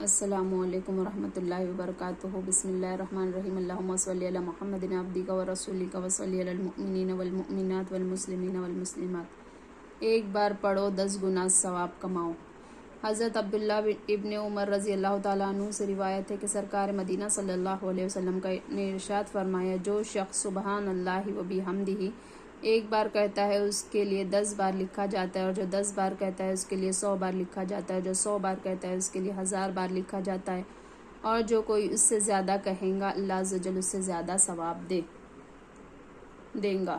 السلام علیکم ورحمۃ اللہ وبرکاتہ۔ بسم اللہ الرحمن الرحیم۔ اللہم صلی علی محمد عبدک و رسولک و صلی علی المؤمنین والمؤمنات والمسلمین والمسلمات۔ ایک بار پڑھو 10 گنا ثواب کماؤ۔ حضرت عبداللہ ابن عمر رضی اللہ تعالیٰ عنہ سے روایت ہے کہ سرکار مدینہ صلی اللہ علیہ وسلم نے ارشاد فرمایا، جو شخص سبحان اللہ و بحمدہ ایک بار کہتا ہے اس کے لیے 10 بار لکھا جاتا ہے، اور جو 10 بار کہتا ہے اس کے لیے 100 بار لکھا جاتا ہے، جو 100 بار کہتا ہے اس کے لیے 1000 بار لکھا جاتا ہے، اور جو کوئی اس سے زیادہ کہیں گا اللہ عز و جل اس سے زیادہ ثواب دیں گا۔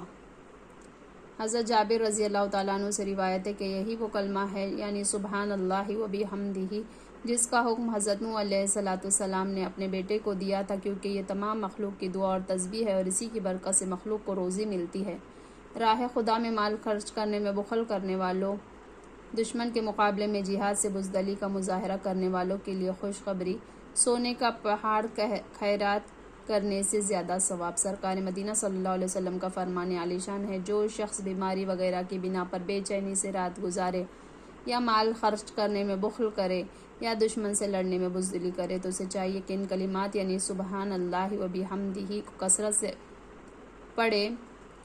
حضرت جابر رضی اللہ تعالیٰ عنہ سے روایت ہے کہ یہی وہ کلمہ ہے، یعنی سبحان اللہ و بحمدہ، جس کا حکم حضرت نوح علیہ السلام نے اپنے بیٹے کو دیا تھا، کیونکہ یہ تمام مخلوق کی دعا اور تسبیح ہے، اور اسی کی برکت سے مخلوق کو روزی ملتی ہے۔ راہ خدا میں مال خرچ کرنے میں بخل کرنے والوں، دشمن کے مقابلے میں جہاد سے بزدلی کا مظاہرہ کرنے والوں کے لیے خوشخبری، سونے کا پہاڑ خیرات کرنے سے زیادہ ثواب۔ سرکار مدینہ صلی اللہ علیہ وسلم کا فرمان عالی شان ہے، جو شخص بیماری وغیرہ کی بنا پر بے چینی سے رات گزارے، یا مال خرچ کرنے میں بخل کرے، یا دشمن سے لڑنے میں بزدلی کرے، تو اسے چاہیے کہ ان کلمات یعنی سبحان اللہ و بحمدہ کو کثرت سے پڑھے،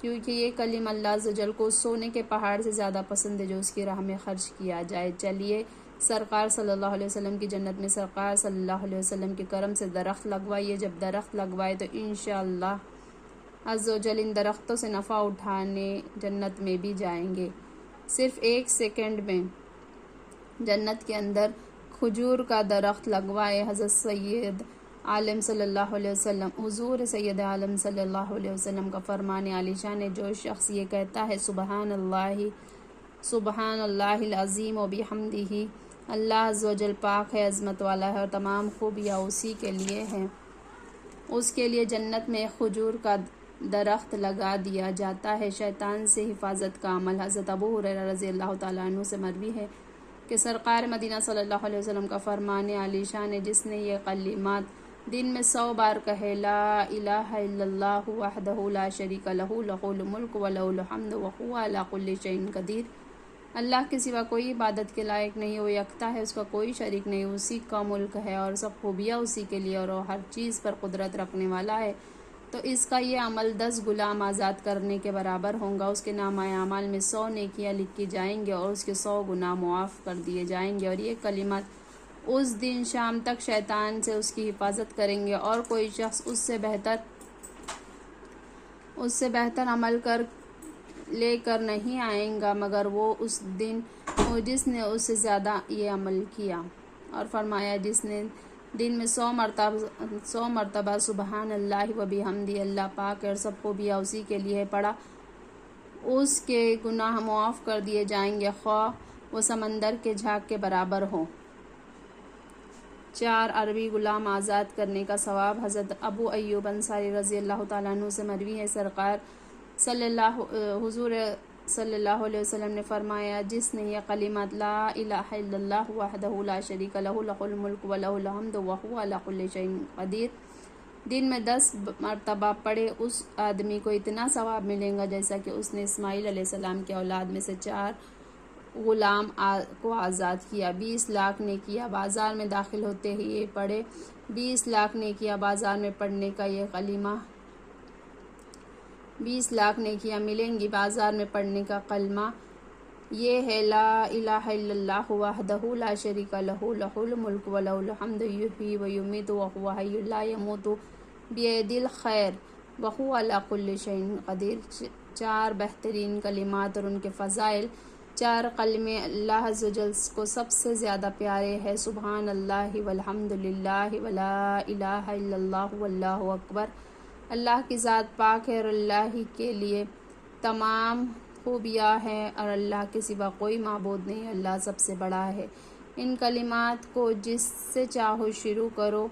کیونکہ یہ کلمہ اللہ عز و جل کو سونے کے پہاڑ سے زیادہ پسند ہے جو اس کی راہ میں خرچ کیا جائے۔ چلیے سرکار صلی اللہ علیہ وسلم کی جنت میں سرکار صلی اللہ علیہ وسلم کے کرم سے درخت لگوائیے۔ جب درخت لگوائے تو انشاءاللہ عز و جل ان درختوں سے نفع اٹھانے جنت میں بھی جائیں گے۔ صرف 1 سیکنڈ میں جنت کے اندر کھجور کا درخت لگوائے۔ حضرت سید عالم صلی اللہ علیہ وسلم، حضور سید عالم صلی اللہ علیہ وسلم کا فرمان عالی شان ہے، جو شخص یہ کہتا ہے سبحان اللہ العظیم و بحمدہ، اللہ عز و جل پاک ہے، عظمت والا ہے، اور تمام خوبیاں اسی کے لیے ہیں، اس کے لیے جنت میں کھجور کا درخت لگا دیا جاتا ہے۔ شیطان سے حفاظت کا عمل۔ حضرت ابو ہریرہ رضی اللہ تعالیٰ عنہ سے مروی ہے کہ سرکار مدینہ صلی اللہ علیہ وسلم کا فرمان عالی شان ہے، جس نے یہ کلمات دن میں 100 بار کہے، لا الہ الا اللہ وحدہ لا شریک لہ، لہ الملک و لہ الحمد وہو علی کل شیء قدیر۔ اللہ کے سوا کوئی عبادت کے لائق نہیں، وہ یکتا ہے، اس کا کوئی شریک نہیں، اسی کا ملک ہے اور سب خوبیاں اسی کے لیے، اور وہ ہر چیز پر قدرت رکھنے والا ہے۔ تو اس کا یہ عمل 10 غلام آزاد کرنے کے برابر ہوگا۔ اس کے نامہ اعمال میں 100 نیکیاں لکھی جائیں گے، اور اس کے 100 گناہ معاف کر دیے جائیں گے، اور یہ کلمات اس دن شام تک شیطان سے اس کی حفاظت کریں گے، اور کوئی شخص اس سے بہتر عمل لے کر نہیں آئیں گا مگر وہ اس دن جس نے اس سے زیادہ یہ عمل کیا۔ اور فرمایا، جس نے دن میں 100 مرتبہ سبحان اللہ و بحمدہ، اللہ پاک ہے اور سب خوبیاں اسی کے لیے پڑھا، اس کے گناہ معاف کر دیے جائیں گے، خواہ وہ سمندر کے جھاگ کے برابر ہو۔ 4 عربی غلام آزاد کرنے کا ثواب۔ حضرت ابو ایوب انصاری رضی اللہ تعالیٰ عنہ سے مروی ہے، سرکار حضور صلی اللہ علیہ وسلم نے فرمایا، جس نے یہ کلمات لا الہ الا اللہ وحدہ لا شریک لہ، لہ الملک و لہ الحمد وہو علی کل شیء قدیر، دن میں 10 مرتبہ پڑھے، اس آدمی کو اتنا ثواب ملے گا جیسا کہ اس نے اسماعیل علیہ السلام کی اولاد میں سے 4 غلام کو آزاد کیا۔ 20 لاکھ نیکیاں بازار میں داخل ہوتے ہی یہ پڑھے۔ 20 لاکھ نیکیاں بازار میں پڑھنے کا یہ کلمہ، 20 لاکھ نیکیاں ملیں گی بازار میں پڑھنے کا کلمہ یہ ہے، لا الہ الا اللہ وحدہ لا شریک لہ، لہ الملک و لہ الحمد یحیی و یمیت وہو حی لا یموت بیدہ الخیر وہو علی کل شیء قدیر۔ 4 بہترین کلمات اور ان کے فضائل۔ 4 کلمے اللہ عز و جل کو سب سے زیادہ پیارے ہیں، سبحان اللہ والحمد للہ ولا الہ الا اللہ واللہ اکبر۔ اللہ کی ذات پاک ہے اور اللہ ہی کے لیے تمام خوبیاں ہیں، اور اللہ کے سوا کوئی معبود نہیں، اللہ سب سے بڑا ہے۔ ان کلمات کو جس سے چاہو شروع کرو،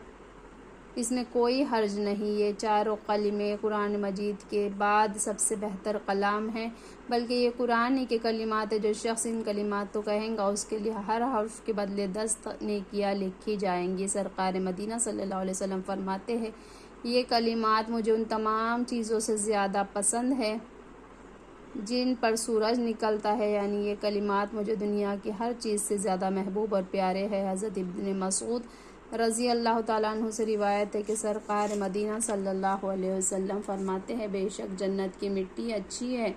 اس میں کوئی حرج نہیں۔ یہ 4 کلمے قرآن مجید کے بعد سب سے بہتر کلام ہیں، بلکہ یہ قرآن ہی کے کلمات ہیں۔ جو شخص ان کلمات کو کہیں گا اس کے لیے ہر حرف کے بدلے 10 نیکیاں لکھی جائیں گی۔ سرکار مدینہ صلی اللہ علیہ وسلم فرماتے ہیں، یہ کلمات مجھے ان تمام چیزوں سے زیادہ پسند ہے جن پر سورج نکلتا ہے، یعنی یہ کلمات مجھے دنیا کی ہر چیز سے زیادہ محبوب اور پیارے ہیں۔ حضرت ابن مسعود رضی اللہ تعالیٰ عنہ سے روایت ہے کہ سرکار مدینہ صلی اللہ علیہ وسلم فرماتے ہیں بے شک جنت کی مٹی اچھی ہے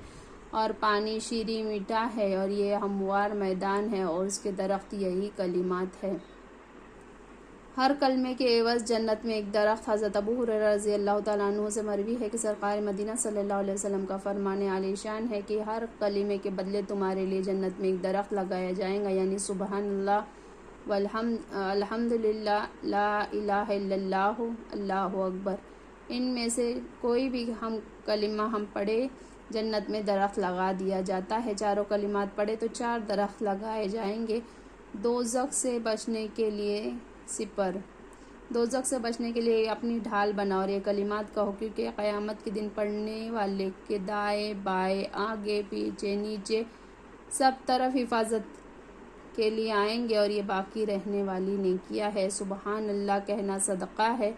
اور پانی شیریں میٹھا ہے اور یہ ہموار میدان ہے اور اس کے درخت یہی کلمات ہے۔ ہر کلمے کے عوض جنت میں ایک درخت۔ حضرت ابو ہریرہ رضی اللہ تعالیٰ عنہ سے مروی ہے کہ سرکار مدینہ صلی اللہ علیہ وسلم کا فرمان عالی شان ہے کہ ہر کلمے کے بدلے تمہارے لیے جنت میں ایک درخت لگایا جائے گا، یعنی سبحان اللہ الحمد للہ لا الہ الا اللہ اللہ اکبر۔ ان میں سے کوئی بھی کلمہ ہم پڑھے جنت میں درخت لگا دیا جاتا ہے۔ چاروں کلمات پڑھے تو 4 درخت لگائے جائیں گے۔ دوزخ سے بچنے کے لیے دوزخ سے بچنے کے لیے اپنی ڈھال بناؤ اور یہ کلمات کہو، کیونکہ قیامت کے دن پڑھنے والے کے دائیں بائیں آگے پیچھے نیچے سب طرف حفاظت کے لیے آئیں گے اور یہ باقی رہنے والی نیکیاں ہے۔ سبحان اللہ کہنا صدقہ ہے۔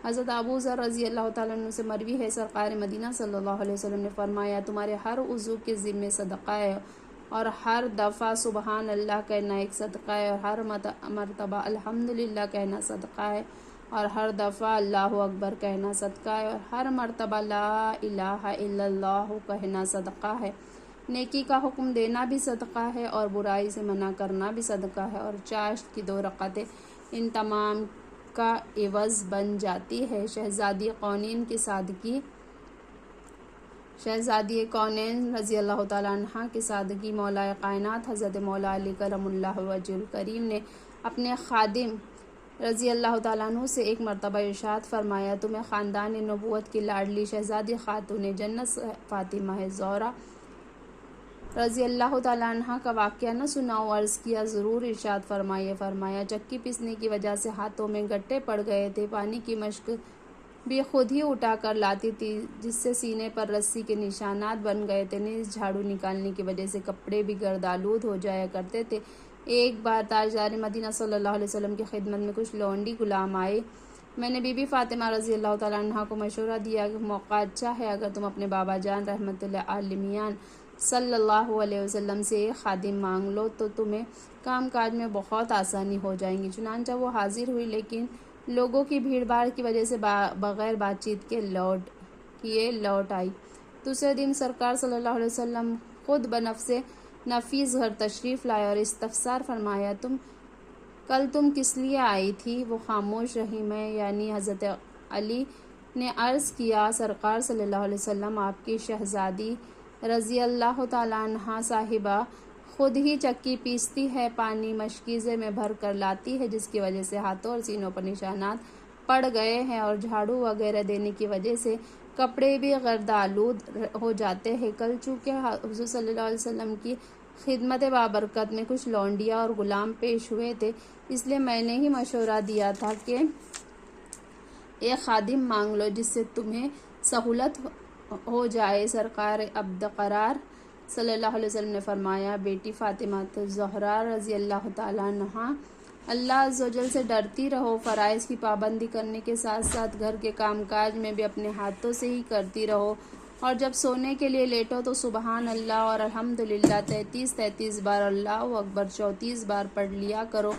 حضرت ابو ذر رضی اللہ تعالیٰ عنہ سے مروی ہے سرکار مدینہ صلی اللہ علیہ وسلم نے فرمایا تمہارے ہر عضو کے ذمے صدقہ ہے اور ہر دفعہ سبحان اللہ کہنا ایک صدقہ ہے اور ہر مرتبہ الحمدللہ کہنا صدقہ ہے اور ہر دفعہ اللہ اکبر کہنا صدقہ ہے اور ہر مرتبہ لا الہ الا اللہ کہنا صدقہ ہے۔ نیکی کا حکم دینا بھی صدقہ ہے اور برائی سے منع کرنا بھی صدقہ ہے اور چاشت کی 2 رکعتیں ان تمام کا عوض بن جاتی ہے۔ شہزادی کونین رضی اللہ تعالیٰ عنہ کی سادگی مولا کائنات حضرت مولا علی کرم اللہ وجہ الکریم نے اپنے خادم رضی اللہ تعالیٰ عنہ سے ایک مرتبہ ارشاد فرمایا تمہیں خاندان نبوت کی لاڈلی شہزادی خاتون جنت فاطمہ زہرا رضی اللہ تعالیٰ عنہ کا واقعہ نہ سناؤ؟ عرض کیا ضرور، ارشاد فرمایا چکی پیسنے کی وجہ سے ہاتھوں میں گٹے پڑ گئے تھے، پانی کی مشک بھی خود ہی اٹھا کر لاتی تھی جس سے سینے پر رسی کے نشانات بن گئے تھے، نیز جھاڑو نکالنے کی وجہ سے کپڑے بھی گردآلود ہو جایا کرتے تھے۔ ایک بار تاجدار مدینہ صلی اللہ علیہ وسلم کی خدمت میں کچھ لونڈی غلام آئے۔ میں نے بی بی فاطمہ رضی اللہ تعالیٰ عنہ کو مشورہ دیا کہ موقع اچھا ہے، اگر تم اپنے بابا جان رحمۃ اللہ عالمیان صلی اللہ علیہ وسلم سے ایک خادم مانگ لو تو تمہیں کام کاج میں بہت آسانی ہو جائیں گی۔ چنانچہ وہ حاضر ہوئی، لیکن لوگوں کی بھیڑ بھاڑ کی وجہ سے بغیر بات چیت کے لوٹ آئی۔ دوسرے دن سرکار صلی اللہ علیہ وسلم خود بنفس نفیس گھر تشریف لائے اور استفسار فرمایا کل تم کس لیے آئی تھی؟ وہ خاموش رہی۔ میں یعنی حضرت علی نے عرض کیا سرکار صلی اللہ علیہ وسلم آپ کی شہزادی رضی اللہ تعالیٰ عنہ صاحبہ خود ہی چکی پیستی ہے، پانی مشکیزے میں بھر کر لاتی ہے جس کی وجہ سے ہاتھوں اور سینوں پر نشانات پڑ گئے ہیں اور جھاڑو وغیرہ دینے کی وجہ سے کپڑے بھی گردآلود ہو جاتے ہیں۔ کل چونکہ حضور صلی اللہ علیہ وسلم کی خدمت بابرکت میں کچھ لونڈیاں اور غلام پیش ہوئے تھے، اس لیے میں نے ہی مشورہ دیا تھا کہ ایک خادم مانگ لو جس سے تمہیں سہولت ہو جائے۔ سرکار ابدقرار صلی اللہ علیہ وسلم نے فرمایا بیٹی فاطمہ زہرا رضی اللہ تعالیٰ عنہ اللہ عز و جل سے ڈرتی رہو، فرائض کی پابندی کرنے کے ساتھ ساتھ گھر کے کام کاج میں بھی اپنے ہاتھوں سے ہی کرتی رہو، اور جب سونے کے لیے لیٹو تو سبحان اللہ اور الحمدللہ 33 بار، اللہ اکبر 34 بار پڑھ لیا کرو،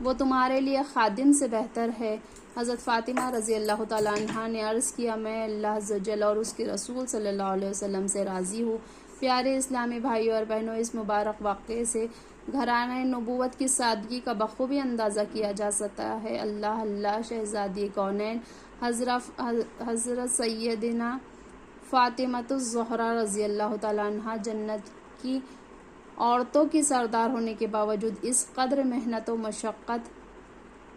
وہ تمہارے لیے خادم سے بہتر ہے۔ حضرت فاطمہ رضی اللہ تعالیٰ عنہ نے عرض کیا میں اللہ عز و جل اور اس کے رسول صلی اللہ علیہ وسلم سے راضی ہوں۔ پیارے اسلامی بھائیوں اور بہنوں، اس مبارک واقعے سے گھرانہ نبوت کی سادگی کا بخوبی اندازہ کیا جا سکتا ہے۔ اللہ شہزادی کونین حضرت سیدنا فاطمۃ الزہرا رضی اللہ تعالیٰ عنہ جنت کی عورتوں کی سردار ہونے کے باوجود اس قدر محنت و مشقت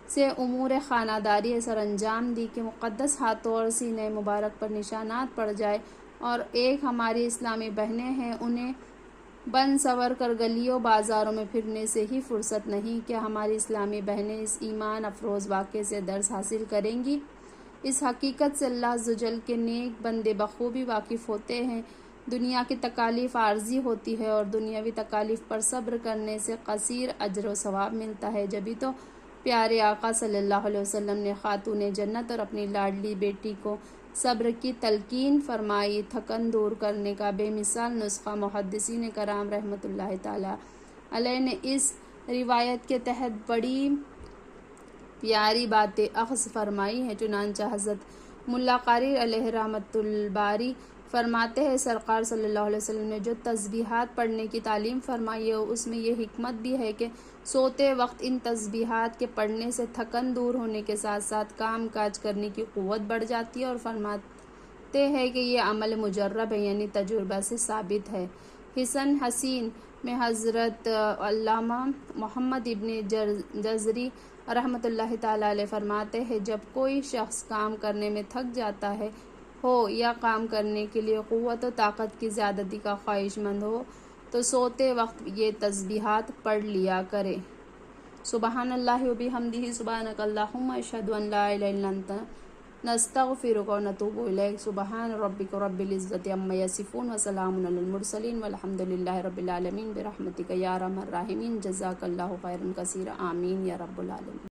سے امور خانہ داری سر انجام دی کہ مقدس ہاتھوں اور سینے مبارک پر نشانات پڑ جائے، اور ایک ہماری اسلامی بہنیں ہیں انہیں بن سور کر گلیوں بازاروں میں پھرنے سے ہی فرصت نہیں۔ کیا ہماری اسلامی بہنیں اس ایمان افروز واقعے سے درس حاصل کریں گی؟ اس حقیقت سے اللہ عز و جل کے نیک بندے بخوبی واقف ہوتے ہیں۔ دنیا کی تکالیف عارضی ہوتی ہے اور دنیاوی تکالیف پر صبر کرنے سے قصیر اجر و ثواب ملتا ہے۔ جبھی تو پیارے آقا صلی اللہ علیہ وسلم نے خاتون جنت اور اپنی لاڈلی بیٹی کو صبر کی تلقین فرمائی۔ تھکن دور کرنے کا بے مثال نسخہ محدثین کرام رحمۃ اللہ تعالی علیہ نے اس روایت کے تحت بڑی پیاری باتیں اخذ فرمائی ہیں۔ چنانچہ حضرت ملا قاری علیہ رحمۃ الباری فرماتے ہیں سرکار صلی اللہ علیہ وسلم نے جو تسبیحات پڑھنے کی تعلیم فرمائی ہے اس میں یہ حکمت بھی ہے کہ سوتے وقت ان تسبیحات کے پڑھنے سے تھکن دور ہونے کے ساتھ ساتھ کام کاج کرنے کی قوت بڑھ جاتی ہے، اور فرماتے ہیں کہ یہ عمل مجرب ہے، یعنی تجربہ سے ثابت ہے۔ حسن حسین میں حضرت علامہ محمد ابن جزری رحمۃ اللہ تعالیٰ علیہ فرماتے ہیں جب کوئی شخص کام کرنے میں تھک جاتا ہے ہو یا کام کرنے کے لیے قوت و طاقت کی زیادتی کا خواہش مند ہو تو سوتے وقت یہ تسبیحات پڑھ لیا کرے۔ سبحان اللہ و بحمدہ، سبحانک اللہم اشہد ان لا الہ الا انت، نستغفرک و نتوب الیک۔ سبحان ربک رب العزت عما یصفون وسلام علی المرسلین والحمد للہ رب العالمین برحمتک یا ارحم الراحمین۔ جزاک اللہ خیرا کثیرا، آمین یا رب العالمین۔